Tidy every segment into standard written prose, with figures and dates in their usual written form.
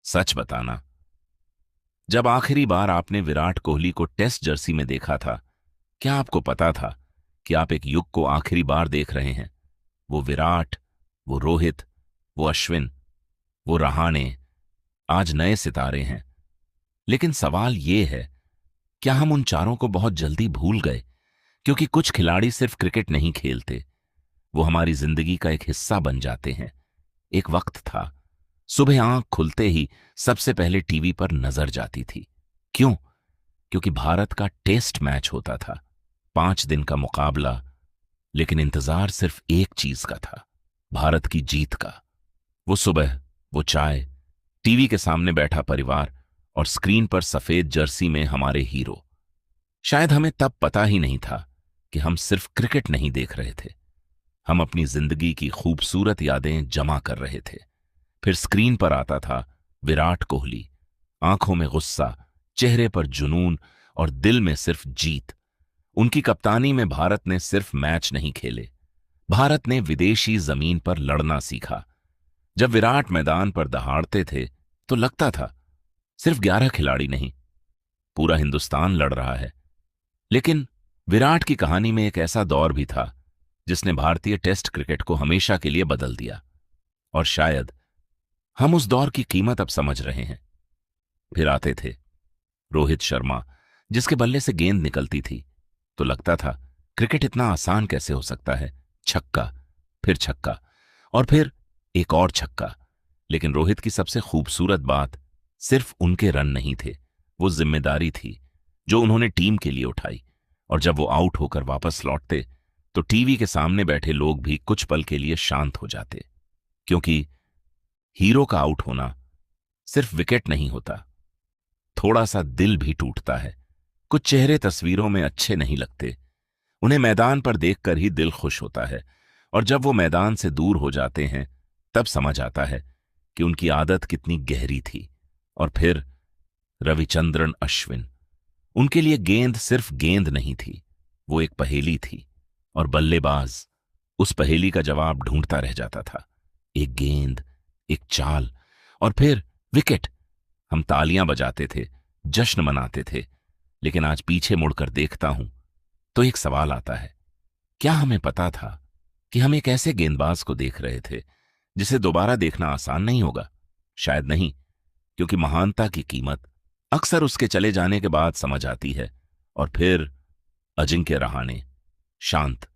सच बताना, जब आखिरी बार आपने विराट कोहली को टेस्ट जर्सी में देखा था, क्या आपको पता था कि आप एक युग को आखिरी बार देख रहे हैं? वो विराट, वो रोहित, वो अश्विन, वो रहाणे आज नए सितारे हैं। लेकिन सवाल ये है, क्या हम उन चारों को बहुत जल्दी भूल गए? क्योंकि कुछ खिलाड़ी सिर्फ क्रिकेट नहीं खेलते, वो हमारी जिंदगी का एक हिस्सा बन जाते हैं। एक वक्त था, सुबह आंख खुलते ही सबसे पहले टीवी पर नजर जाती थी। क्यों? क्योंकि भारत का टेस्ट मैच होता था, 5 दिन का मुकाबला। लेकिन इंतजार सिर्फ एक चीज का था, भारत की जीत का। वो सुबह, वो चाय, टीवी के सामने बैठा परिवार और स्क्रीन पर सफेद जर्सी में हमारे हीरो। शायद हमें तब पता ही नहीं था कि हम सिर्फ क्रिकेट नहीं देख रहे थे, हम अपनी जिंदगी की खूबसूरत यादें जमा कर रहे थे। फिर स्क्रीन पर आता था विराट कोहली, आंखों में गुस्सा, चेहरे पर जुनून और दिल में सिर्फ जीत। उनकी कप्तानी में भारत ने सिर्फ मैच नहीं खेले, भारत ने विदेशी जमीन पर लड़ना सीखा। जब विराट मैदान पर दहाड़ते थे तो लगता था सिर्फ 11 खिलाड़ी नहीं, पूरा हिंदुस्तान लड़ रहा है। लेकिन विराट की कहानी में एक ऐसा दौर भी था जिसने भारतीय टेस्ट क्रिकेट को हमेशा के लिए बदल दिया, और शायद हम उस दौर की कीमत अब समझ रहे हैं। फिर आते थे रोहित शर्मा, जिसके बल्ले से गेंद निकलती थी तो लगता था क्रिकेट इतना आसान कैसे हो सकता है। छक्का, फिर छक्का, और फिर एक और छक्का। लेकिन रोहित की सबसे खूबसूरत बात सिर्फ उनके रन नहीं थे, वो जिम्मेदारी थी जो उन्होंने टीम के लिए उठाई। और जब वो आउट होकर वापस लौटते तो टीवी के सामने बैठे लोग भी कुछ पल के लिए शांत हो जाते, क्योंकि हीरो का आउट होना सिर्फ विकेट नहीं होता, थोड़ा सा दिल भी टूटता है। कुछ चेहरे तस्वीरों में अच्छे नहीं लगते, उन्हें मैदान पर देखकर ही दिल खुश होता है। और जब वो मैदान से दूर हो जाते हैं तब समझ आता है कि उनकी आदत कितनी गहरी थी। और फिर रविचंद्रन अश्विन, उनके लिए गेंद सिर्फ गेंद नहीं थी, वो एक पहेली थी, और बल्लेबाज उस पहेली का जवाब ढूंढता रह जाता था। एक गेंद, एक चाल, और फिर विकेट। हम तालियां बजाते थे, जश्न मनाते थे। लेकिन आज पीछे मुड़कर देखता हूं तो एक सवाल आता है, क्या हमें पता था कि हम एक ऐसे गेंदबाज को देख रहे थे जिसे दोबारा देखना आसान नहीं होगा? शायद नहीं, क्योंकि महानता की कीमत अक्सर उसके चले जाने के बाद समझ आती है। और फिर अजिंक्य रहाणे, शांत,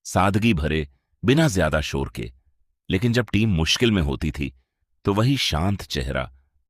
सादगी भरे, बिना ज्यादा शोर के। लेकिन जब टीम मुश्किल में होती थी तो वही शांत चेहरा